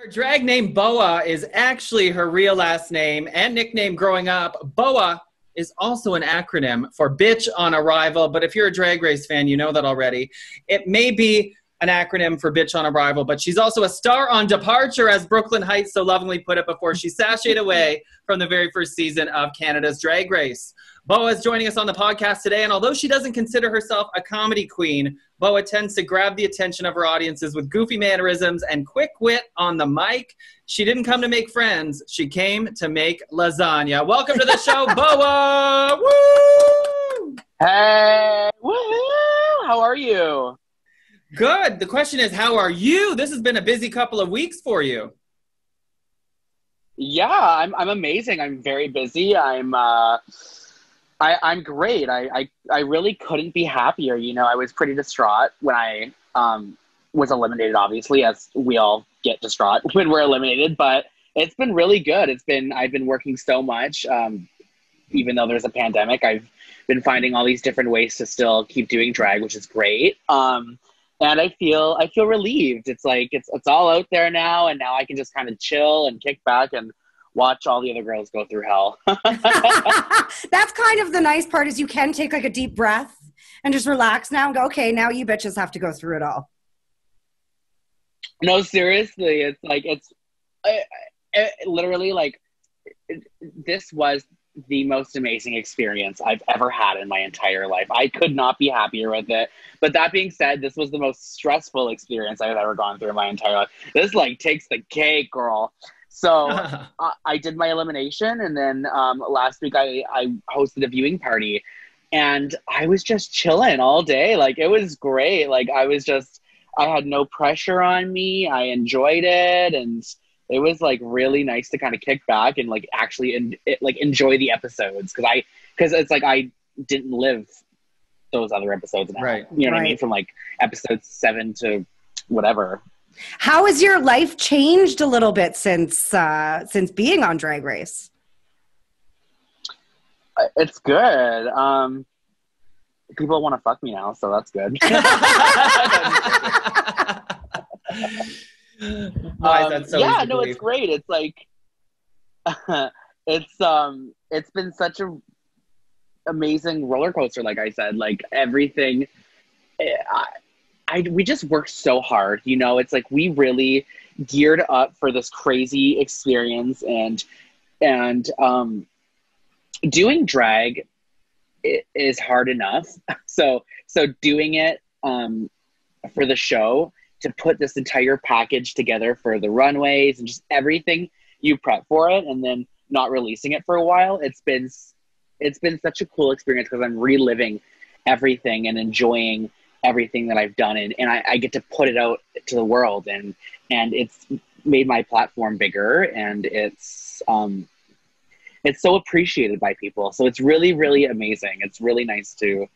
Her drag name Boa is actually her real last name and nickname growing up. Boa is also an acronym for bitch on arrival, but if you're a Drag Race fan, you know that already. It may be an acronym for bitch on arrival, but she's also a star on departure, as Brooke Lynne Hytes so lovingly put it before she sashayed away from the very first season of Canada's Drag Race. Boa is joining us on the podcast today, and although she doesn't consider herself a comedy queen, Boa tends to grab the attention of her audiences with goofy mannerisms and quick wit on the mic. She didn't come to make friends. She came to make lasagna. Welcome to the show, Boa! Woo! Hey! Woohoo! How are you? Good. The question is, how are you? This has been a busy couple of weeks for you. Yeah, I'm amazing. I'm very busy. I'm great. I really couldn't be happier. You know, I was pretty distraught when I was eliminated, obviously, as we all get distraught when we're eliminated, but it's been really good. I've been working so much. Even though there's a pandemic, I've been finding all these different ways to still keep doing drag, which is great. And I feel relieved. It's like, it's all out there now. And now I can just kind of chill and kick back and watch all the other girls go through hell. That's kind of the nice part, is you can take like a deep breath and just relax now and go, okay, now you bitches have to go through it all. No, seriously. It's like, literally like, this was the most amazing experience I've ever had in my entire life. I could not be happier with it. But that being said, this was the most stressful experience I've ever gone through in my entire life. This like takes the cake, girl. So I did my elimination, and then last week I hosted a viewing party, and I was just chilling all day. Like, it was great. Like, I had no pressure on me. I enjoyed it, and it was like really nice to kind of kick back and like actually enjoy the episodes, because it's like I didn't live those other episodes now. Right. You know what I mean? From like episode 7 to whatever. How has your life changed a little bit since being on Drag Race? It's good. People want to fuck me now, so that's good. Why is that so easy to believe? It's great. It's like it's been such a amazing roller coaster. Like I said, like everything. We just worked so hard. You know, it's like we really geared up for this crazy experience, and doing drag is hard enough. So doing it for the show, to put this entire package together for the runways and just everything you prep for it, and then not releasing it for a while, it's been such a cool experience, because I'm reliving everything and enjoying everything that I've done, and I get to put it out to the world, and it's made my platform bigger, and it's so appreciated by people. So it's really, really amazing. It's really nice to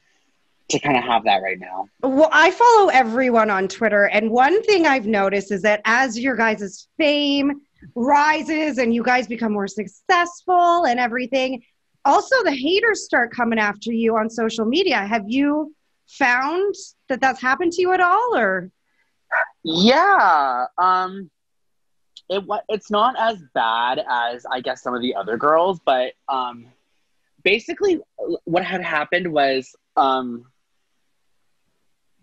kind of have that right now. Well, I follow everyone on Twitter, and one thing I've noticed is that as your guys' fame rises and you guys become more successful and everything, also the haters start coming after you on social media. Have you found that that's happened to you at all, or? Yeah. It's not as bad as, I guess, some of the other girls, but basically what had happened was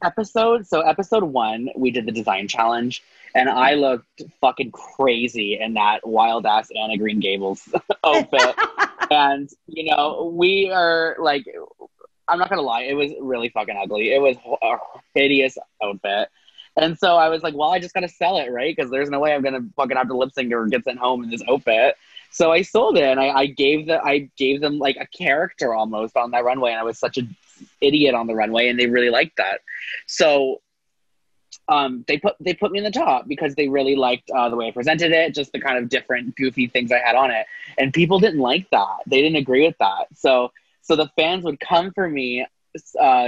episode 1, we did the design challenge, and I looked fucking crazy in that wild ass Anna Green Gables outfit. And, you know, we are like, I'm not gonna lie, it was really fucking ugly. It was a hideous outfit. And so I was like, well, I just gotta sell it, right? Because there's no way I'm gonna fucking have to lip sync or get sent home in this outfit. So I sold it, and I gave them like a character almost on that runway, and I was such an idiot on the runway, and they really liked that. So they put me in the top because they really liked the way I presented it, just the kind of different goofy things I had on it. And people didn't like that. They didn't agree with that. So the fans would come for me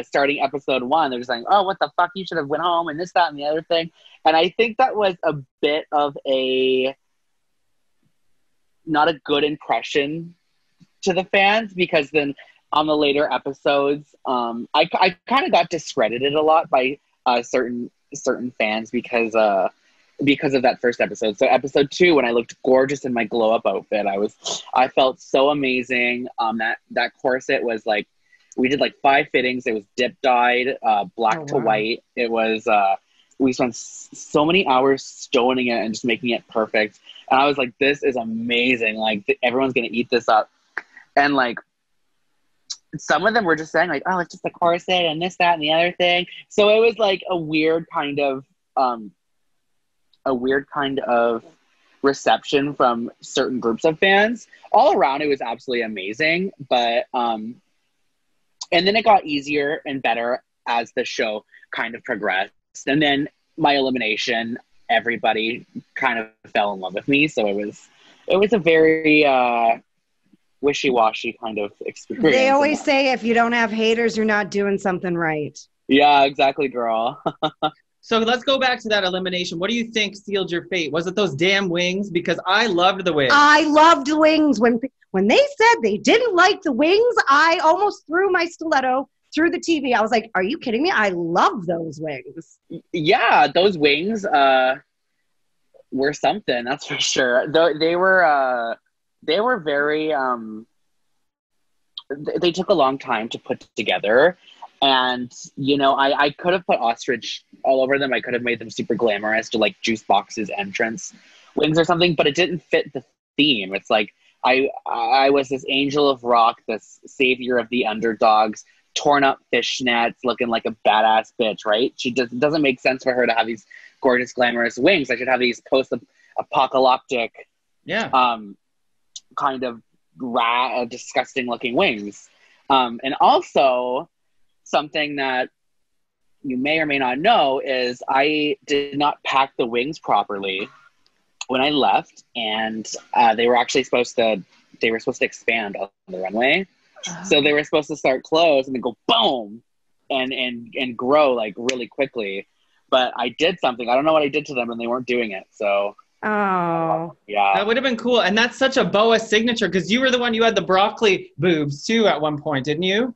starting episode 1. They're just saying, oh, what the fuck, you should have went home, and this, that, and the other thing. And I think that was a bit of not a good impression to the fans, because then on the later episodes, I kind of got discredited a lot by certain fans, because because of that first episode. So episode 2, when I looked gorgeous in my glow up outfit, I felt so amazing. That corset was like, we did like 5 fittings. It was dip dyed, black to white. It was, we spent so many hours stoning it and just making it perfect. And I was like, this is amazing. Like everyone's going to eat this up. And like, some of them were just saying like, oh, it's just a corset and this, that, and the other thing. So it was like a weird kind of reception from certain groups of fans. All around, it was absolutely amazing. But, and then it got easier and better as the show kind of progressed. And then my elimination, everybody kind of fell in love with me. So it was a very wishy-washy kind of experience. They always say if you don't have haters, you're not doing something right. Yeah, exactly, girl. So let's go back to that elimination. What do you think sealed your fate? Was it those damn wings? Because I loved the wings. I loved the wings. When they said they didn't like the wings, I almost threw my stiletto through the TV. I was like, are you kidding me? I love those wings. Yeah, those wings were something, that's for sure. They were very, they took a long time to put together. And, you know, I could have put ostrich all over them. I could have made them super glamorous to like Juice Box's entrance wings or something, but it didn't fit the theme. It's like, I was this angel of rock, this savior of the underdogs, torn up fishnets, looking like a badass bitch, right? It doesn't make sense for her to have these gorgeous, glamorous wings. I should have these post-apocalyptic, kind of disgusting looking wings. And also, something that you may or may not know is I did not pack the wings properly when I left, and they were supposed to expand on the runway. So they were supposed to start closed and then go boom and grow like really quickly. But I did something. I don't know what I did to them, and they weren't doing it. So oh yeah, that would have been cool. And that's such a Boa signature, because you were the one, you had the broccoli boobs too at one point, didn't you?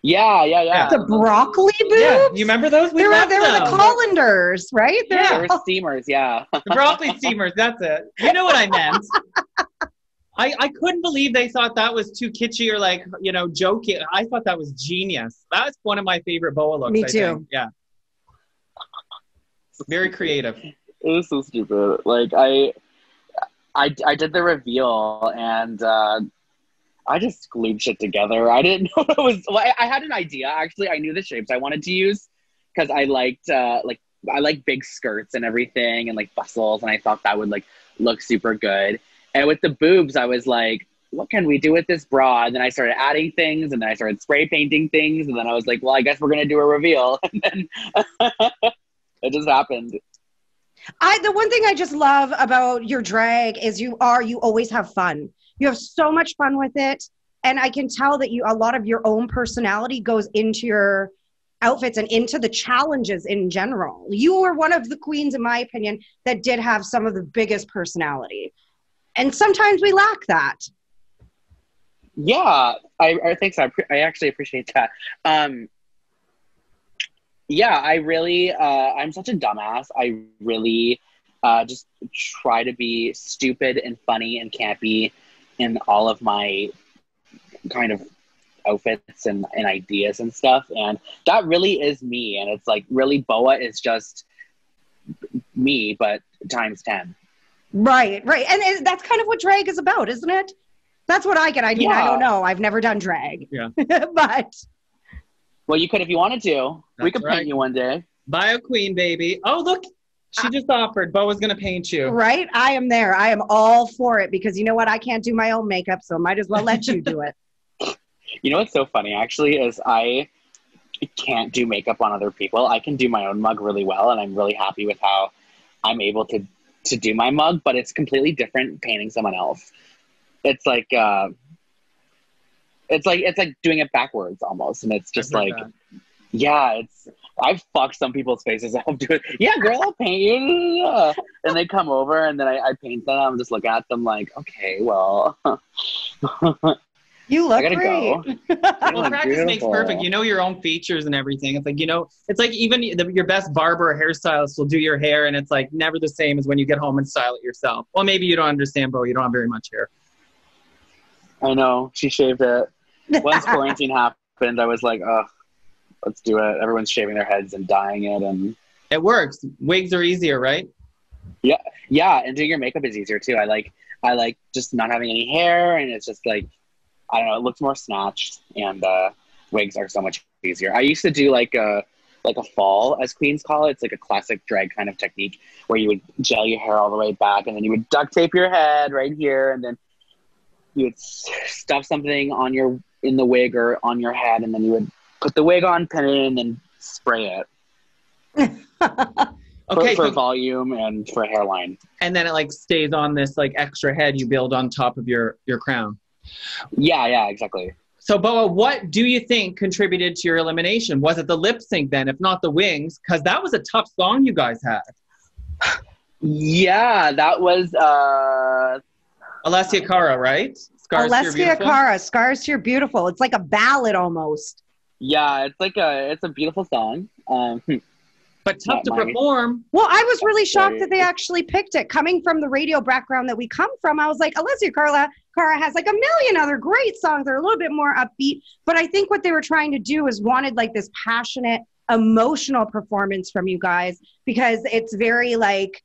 Yeah. The broccoli boobs? Yeah, you remember those? They were the colanders, right? They were steamers, yeah. The broccoli steamers, that's it. You know what I meant. I couldn't believe they thought that was too kitschy or like, you know, joking. I thought that was genius. That's one of my favorite Boa looks. Me too. I think. Yeah. Very creative. It was so stupid. Like I did the reveal and I just glued shit together. I didn't know what it was. Well, I had an idea. Actually, I knew the shapes I wanted to use because I liked I like big skirts and everything and like bustles, and I thought that would like look super good. And with the boobs, I was like, what can we do with this bra? And then I started adding things, and then I started spray painting things, and then I was like, well, I guess we're gonna do a reveal. And then it just happened. The one thing I just love about your drag is you always have fun. You have so much fun with it. And I can tell that a lot of your own personality goes into your outfits and into the challenges in general. You were one of the queens, in my opinion, that did have some of the biggest personality. And sometimes we lack that. Yeah, I think so. I actually appreciate that. Yeah, I really, I'm such a dumbass. I really just try to be stupid and funny and campy in all of my kind of outfits and ideas and stuff. And that really is me. And it's like, really, Boa is just me, but times 10. Right. And that's kind of what drag is about, isn't it? That's what I get. I mean, yeah. I don't know. I've never done drag. Yeah. But. Well, you could if you wanted to. That's we could right. paint you one day. Bio queen, baby. Oh, look. She just offered. Boa's going to paint you. Right? I am there. I am all for it because you know what? I can't do my own makeup, so I might as well let you do it. You know what's so funny, actually, is I can't do makeup on other people. I can do my own mug really well, and I'm really happy with how I'm able to do my mug, but it's completely different painting someone else. It's like doing it backwards almost, and it's just like that. Yeah, I've fucked some people's faces up doing it. Yeah, girl, I'll paint you. And they come over and then I paint them. I'm just looking at them like, okay, well. You look I gotta great. go. Well, practice makes perfect. You know your own features and everything. It's like, you know, it's like even your best barber or hairstylist will do your hair, and it's like never the same as when you get home and style it yourself. Well, maybe you don't understand, Bo. You don't have very much hair. I know. She shaved it. Once quarantine happened, I was like, oh, let's do it. Everyone's shaving their heads and dyeing it, and It works. Wigs are easier, right? yeah, and doing your makeup is easier too. I like just not having any hair, and it's just like, I don't know, it looks more snatched, and wigs are so much easier. I used to do like a fall, as queens call it. It's like a classic drag kind of technique where you would gel your hair all the way back, and then you would duct tape your head right here, and then you would stuff something in the wig or on your head, and then you would put the wig on, pin it in, and spray it. Okay, for volume and for hairline. And then it like stays on this like extra head you build on top of your crown. Yeah, exactly. So, Boa, what do you think contributed to your elimination? Was it the lip sync then, if not the wings? Because that was a tough song you guys had. Yeah, that was Alessia Cara, right? Alessia Cara, Scars to Your Beautiful. It's like a ballad almost. Yeah, it's a beautiful song. But tough to perform. Well, I was really shocked that they actually picked it. Coming from the radio background that we come from, I was like, Alessia Cara has like a million other great songs that are a little bit more upbeat. But I think what they were trying to do is wanted like this passionate, emotional performance from you guys, because it's very like,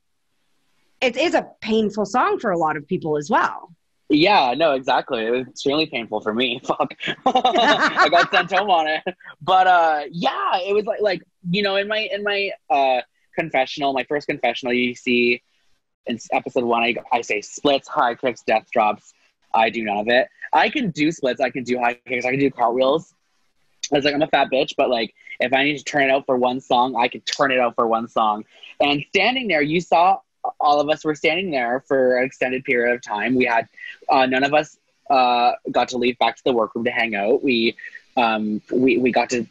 it is a painful song for a lot of people as well. Yeah, no, exactly. It was extremely painful for me. Fuck. I got sent home on it. But yeah, it was like you know, in my confessional, my first confessional, you see in episode 1, I say splits, high kicks, death drops. I do none of it. I can do splits, I can do high kicks, I can do cartwheels. I was like, I'm a fat bitch, but like if I need to turn it out for one song, I can turn it out for one song. And standing there, you saw all of us were standing there for an extended period of time. We had none of us got to leave back to the workroom to hang out. We got to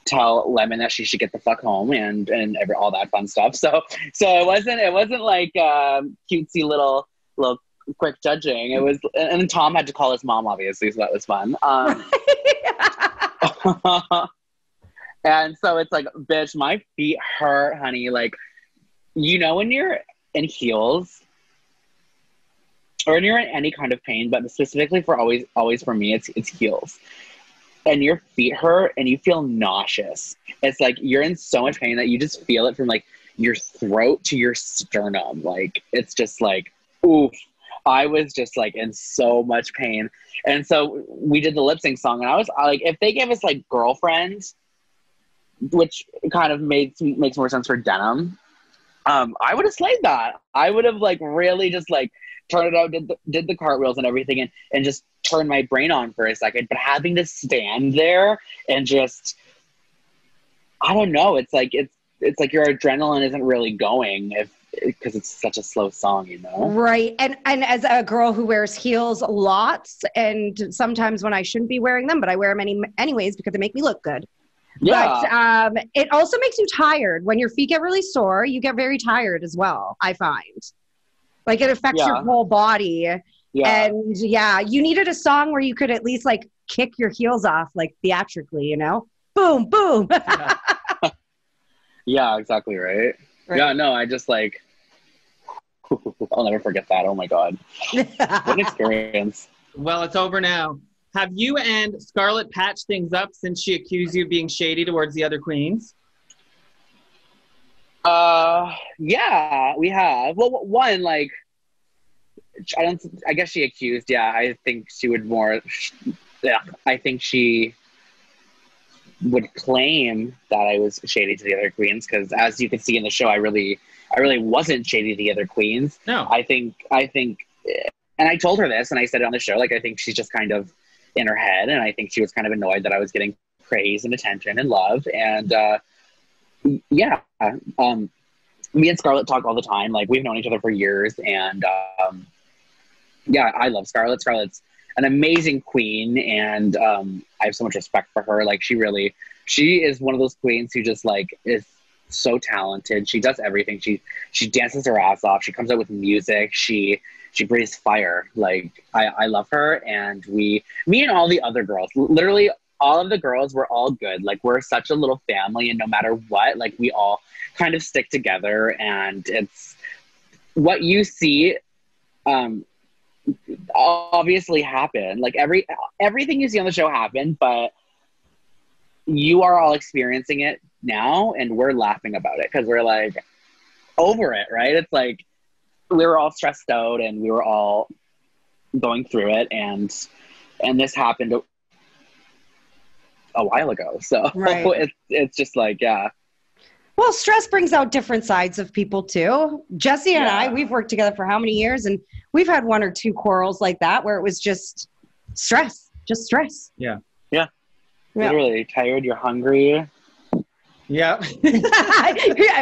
tell Lemon that she should get the fuck home and all that fun stuff. So it wasn't like cutesy little quick judging. It was, and Tom had to call his mom, obviously, so that was fun. And so it's like, bitch, my feet hurt, honey. Like, you know, when you're in heels or when you're in any kind of pain, but specifically always for me, it's heels, and your feet hurt and you feel nauseous. It's like you're in so much pain that you just feel it from like your throat to your sternum. Like, it's just like, oof. I was just like in so much pain. And so we did the lip sync song, and I was like, if they gave us like Girlfriend, which kind of makes more sense for Denim, I would have slayed that. I would have like really just like turned it out, did the cartwheels and everything, and just turned my brain on for a second. But having to stand there and just, I don't know, it's like your adrenaline isn't really going because it's such a slow song, you know? Right. And as a girl who wears heels lots, and sometimes when I shouldn't be wearing them, but I wear them anyways because they make me look good. Yeah. But it also makes you tired. When your feet get really sore, you get very tired as well, I find. Like, it affects your whole body. Yeah. And yeah, you needed a song where you could at least like kick your heels off, like theatrically, you know? Boom, boom. Yeah, exactly, right? Yeah, no, I just like, I'll never forget that. Oh my God. What an experience. Well, it's over now. Have you and Scarlett patched things up since she accused you of being shady towards the other queens? Yeah, we have. Well, one, like, I guess she accused, yeah. I think she would more, yeah, I think she would claim that I was shady to the other queens, because as you can see in the show, I really wasn't shady to the other queens. No. I think, and I told her this, and I said it on the show, like, I think she's just kind of in her head, and I think she was kind of annoyed that I was getting praise and attention and love, and yeah, me and Scarlett talk all the time. Like, we've known each other for years, and yeah, I love Scarlett. Scarlett's an amazing queen, and I have so much respect for her. Like, she is one of those queens who just like is so talented. She does everything. She dances her ass off. She comes out with music. She she breathes fire. Like, I love her. And me and all the other girls, literally all of the girls, were all good. Like, we're such a little family, and no matter what, like, we all kind of stick together. And it's what you see obviously happened. Like, everything you see on the show happened, but you are all experiencing it now, and we're laughing about it because we're like over it, right? It's like we were all stressed out and we were all going through it, and this happened a while ago. So right. it's just like, yeah. Well, stress brings out different sides of people too. Jesse and I, we've worked together for how many years, and we've had 1 or 2 quarrels like that where it was just stress. Yeah. Literally tired, you're hungry. Yeah.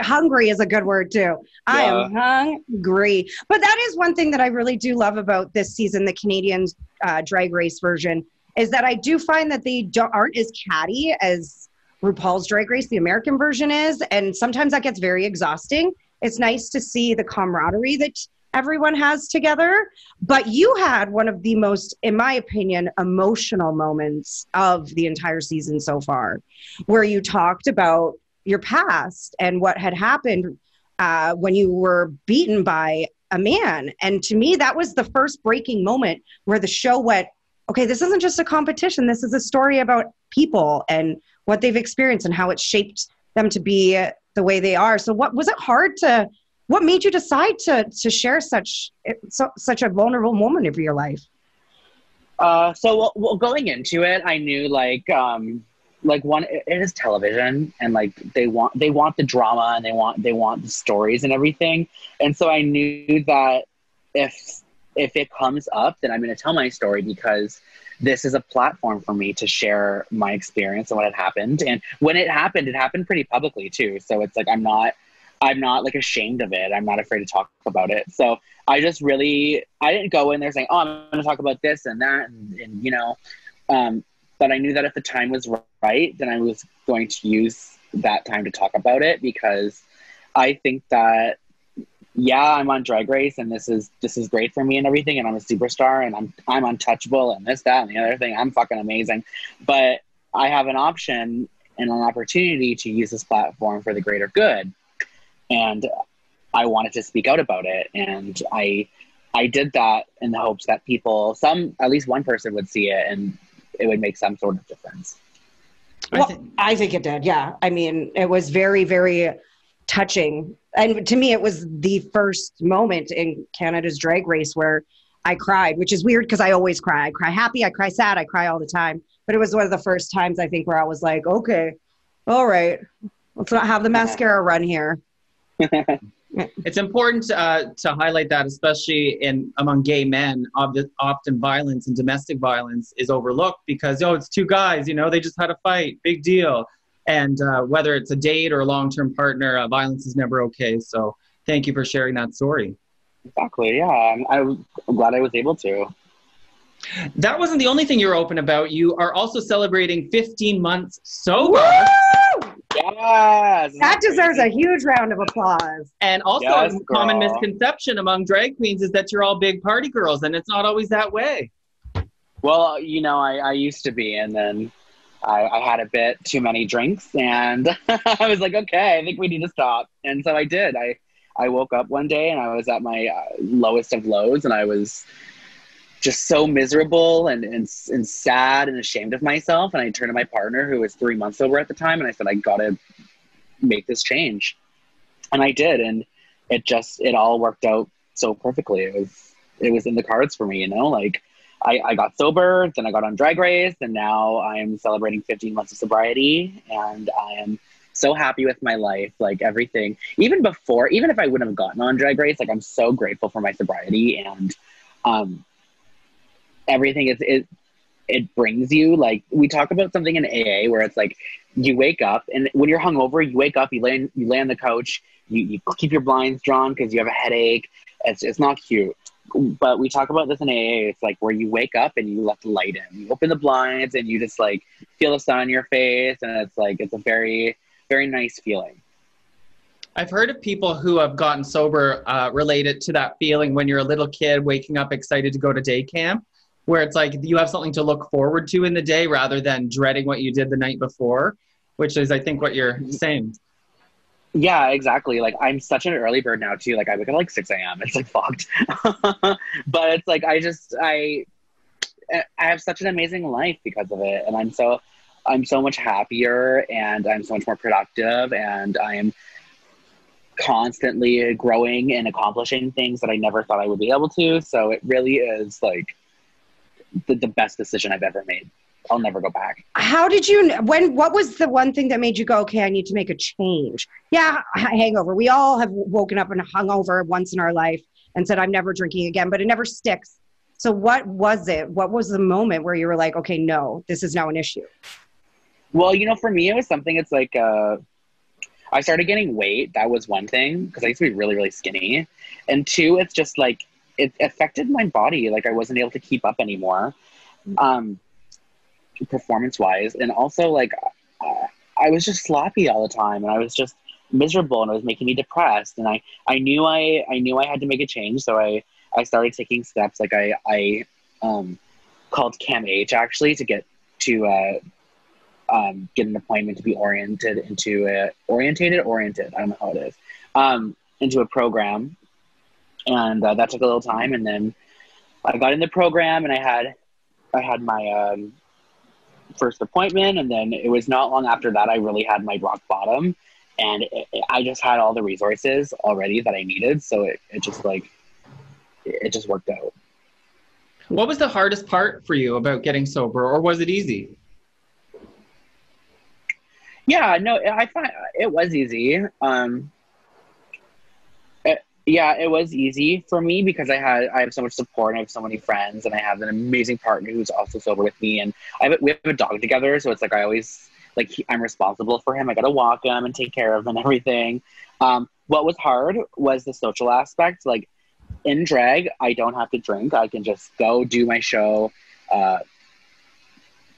Hungry is a good word too. Yeah. I am hungry. But that is one thing that I really do love about this season, the Canadian Drag Race version, is that I do find that they aren't as catty as RuPaul's Drag Race, the American version, is. And sometimes that gets very exhausting. It's nice to see the camaraderie that everyone has together. But you had one of the most, in my opinion, emotional moments of the entire season so far, where you talked about your past and what had happened when you were beaten by a man. And to me, that was the first breaking moment where the show went, okay, this isn't just a competition. This is a story about people and what they've experienced and how it shaped them to be the way they are. So what was it hard to, what made you decide to share such a vulnerable moment of your life? So going into it, I knew like one, it is television, and like they want the drama, and they want the stories and everything. And so I knew that if it comes up, then I'm going to tell my story, because this is a platform for me to share my experience and what had happened. And when it happened pretty publicly too. So it's like, I'm not like ashamed of it. I'm not afraid to talk about it. So I just I didn't go in there saying, oh, I'm going to talk about this and that. And you know, but I knew that if the time was right, then I was going to use that time to talk about it, because I think that, yeah, I'm on Drag Race and this is great for me and everything, and I'm a superstar and I'm untouchable and this, that, and the other thing. I'm fucking amazing. But I have an option and an opportunity to use this platform for the greater good. And I wanted to speak out about it. And I did that in the hopes that people, at least one person would see it and it would make some sort of difference. Well, I think it did. Yeah. I mean, it was very, very touching. And to me, it was the first moment in Canada's Drag Race where I cried, which is weird because I always cry. I cry happy, I cry sad, I cry all the time. But it was one of the first times, I think, where I was like, okay, all right, let's not have the mascara run here. It's important to highlight that, especially among gay men. Often violence and domestic violence is overlooked because, it's 2 guys, they just had a fight, big deal. And whether it's a date or a long-term partner, violence is never okay. So thank you for sharing that story. Exactly, yeah. I'm glad I was able to. That wasn't the only thing you were open about. You are also celebrating 15 months sober. Woo! Yes! That deserves a huge round of applause. And also a common misconception among drag queens is that you're all big party girls, and it's not always that way. Well, I used to be, and then I had a bit too many drinks, and I was like, okay, I think we need to stop. And so I did. I woke up one day and I was at my lowest of lows, and I was just so miserable and sad and ashamed of myself. And I turned to my partner, who was 3 months sober at the time, and I said, I gotta make this change. And I did, and it all worked out so perfectly. It was in the cards for me, like I got sober, then I got on Drag Race, and now I'm celebrating 15 months of sobriety, and I am so happy with my life, like everything. Even if I wouldn't have gotten on Drag Race, like I'm so grateful for my sobriety, and everything it brings you. Like, we talk about something in AA where it's like you wake up, and when you're hungover, you wake up, you lay on the couch, you keep your blinds drawn because you have a headache. It's not cute. But we talk about this in AA. It's like where you wake up and you let the light in. You open the blinds and you just like feel the sun on your face, and it's a very, very nice feeling. I've heard of people who have gotten sober related to that feeling when you're a little kid waking up excited to go to day camp, where it's like you have something to look forward to in the day rather than dreading what you did the night before, which is, I think, what you're saying. Yeah, exactly. Like, I'm such an early bird now too. Like, I wake up like 6 a.m. It's like fucked. But it's like I have such an amazing life because of it, and I'm so much happier, and I'm so much more productive, and I am constantly growing and accomplishing things that I never thought I would be able to. So it really is like the best decision I've ever made. I'll never go back. How did you, what was the one thing that made you go, okay, I need to make a change? Yeah, hangover. We all have woken up and hungover once in our life and said, I'm never drinking again, but it never sticks. So what was it? What was the moment where you were like, okay, no, this is now an issue? Well, you know, for me, it was something, it's like, I started gaining weight. That was one thing, because I used to be really, really skinny. And two, it's just like, it affected my body. Like, I wasn't able to keep up anymore. Performance wise, and also like I was just sloppy all the time, and I was just miserable, and it was making me depressed, and I knew I had to make a change. So I started taking steps. Like I called Cam H actually to get an appointment to be oriented I don't know how it is, into a program, and that took a little time, and then I got in the program, and I had my first appointment, and then it was not long after that I really had my rock bottom, and I just had all the resources already that I needed, so it just worked out. What was the hardest part for you about getting sober, or was it easy? Yeah, no, I find it was easy. It was easy for me because I have so much support, and I have so many friends, and I have an amazing partner who's also sober with me, and we have a dog together, so it's like I always, like, I'm responsible for him. I gotta walk him and take care of him and everything. What was hard was the social aspect. Like, in drag, I don't have to drink. I can just go do my show and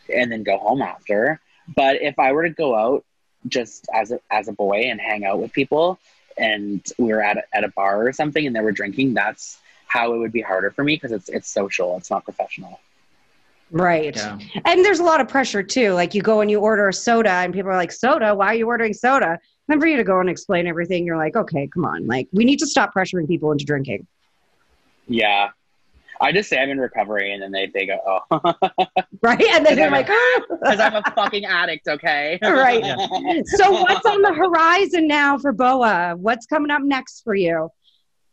then go home after. But if I were to go out just as a boy and hang out with people, and we were at a bar or something and they were drinking, that's how it would be harder for me, because it's social, it's not professional. Right. Yeah. And there's a lot of pressure too. Like, you go and you order a soda and people are like, soda? Why are you ordering soda? And then for you to go and explain everything, you're like, okay, come on. Like, we need to stop pressuring people into drinking. Yeah. I just say I'm in recovery, and then they go, oh. Right? And then they're like, because I'm a fucking addict, okay? Right. Yeah. So what's on the horizon now for BOA? What's coming up next for you?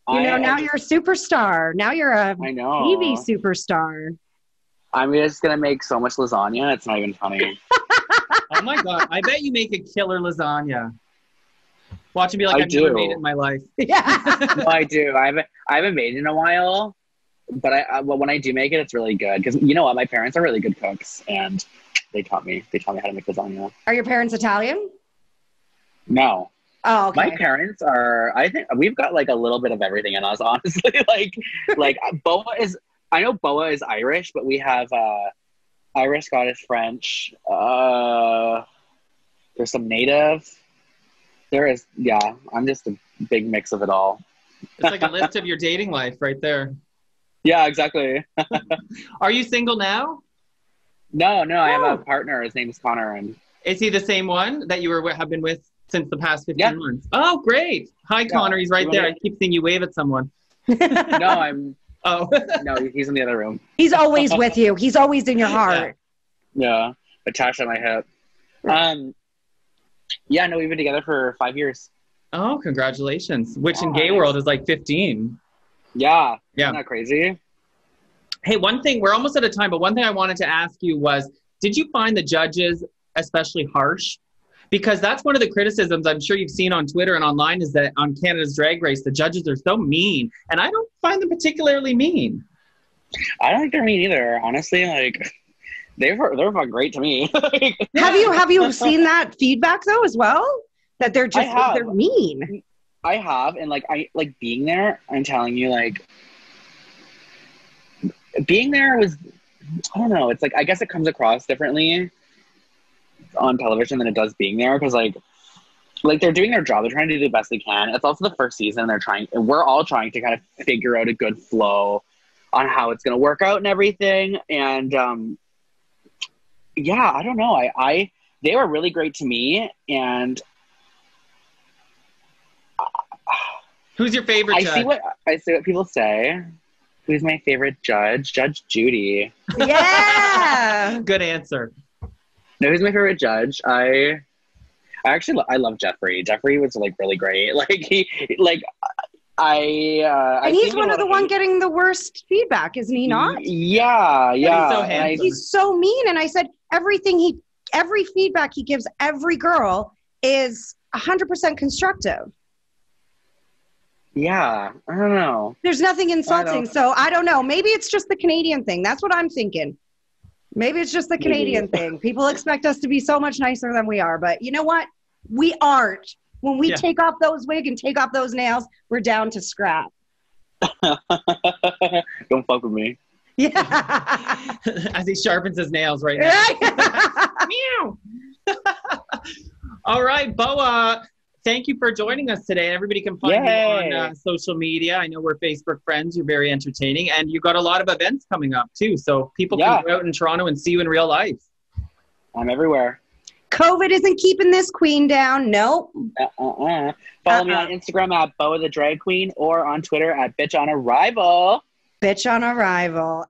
Now you're a superstar. Now you're a TV superstar. I'm just going to make so much lasagna. It's not even funny. Oh my God. I bet you make a killer lasagna. Watch it be like, I've never made it in my life. Yeah. No, I do. I haven't made it in a while. But when I do make it, it's really good, because you know what, my parents are really good cooks, and they taught me how to make lasagna. Are your parents Italian? No. Oh, okay. My parents are. I think we've got like a little bit of everything in us, honestly. like I know Boa is Irish, but we have Irish, Scottish, French. There's some native. There is, yeah. I'm just a big mix of it all. It's like a list of your dating life right there. Yeah, exactly. Are you single now? No, I have a partner. His name is Connor. And is he the same one that you have been with since the past 15 months? Oh, great. Hi, Connor. He's right there. I keep seeing you wave at someone. No, I'm... Oh. No, he's in the other room. He's always with you. He's always in your heart. Yeah. Attached on my hip. Yeah, no, we've been together for 5 years. Oh, congratulations. Which in gay world is like 15. Yeah. Yeah. Isn't that crazy? Hey, one thing, we're almost out of time, but one thing I wanted to ask you was, did you find the judges especially harsh? Because that's one of the criticisms I'm sure you've seen on Twitter and online, is that on Canada's Drag Race, the judges are so mean, and I don't find them particularly mean. I don't think they're mean either, honestly. Like, they're fucking great to me. Have you seen that feedback though as well? That they're just they're mean. I have, and I being there. I'm telling you, like, being there was, I don't know. It's like, I guess it comes across differently on television than it does being there, because like like they're doing their job. They're trying to do the best they can. It's also the first season. We're all trying to kind of figure out a good flow on how it's going to work out and everything. And yeah, I don't know. They were really great to me. And who's your favorite judge? I see what people say. Who's my favorite judge? Judge Judy. Yeah. Good answer. No, who's my favorite judge? I love Jeffrey. Jeffrey was like really great. Like and he's one of the one getting the worst feedback, isn't he not? Yeah. He's so handsome. He's so mean. And I said every feedback he gives every girl is 100% constructive. Yeah, I don't know. There's nothing insulting, so I don't know. Maybe it's just the Canadian thing. That's what I'm thinking. Maybe it's just the Canadian thing. People expect us to be so much nicer than we are, but you know what? We aren't. When we take off those wigs and take off those nails, we're down to scrap. Don't fuck with me. Yeah. As he sharpens his nails right now. Meow. All right, Boa. Thank you for joining us today. Everybody can find you on social media. I know we're Facebook friends. You're very entertaining. And you've got a lot of events coming up, too. So people can go out in Toronto and see you in real life. I'm everywhere. COVID isn't keeping this queen down. Nope. Follow me on Instagram at Boa the Drag Queen or on Twitter at Bitch on Arrival. Bitch on Arrival.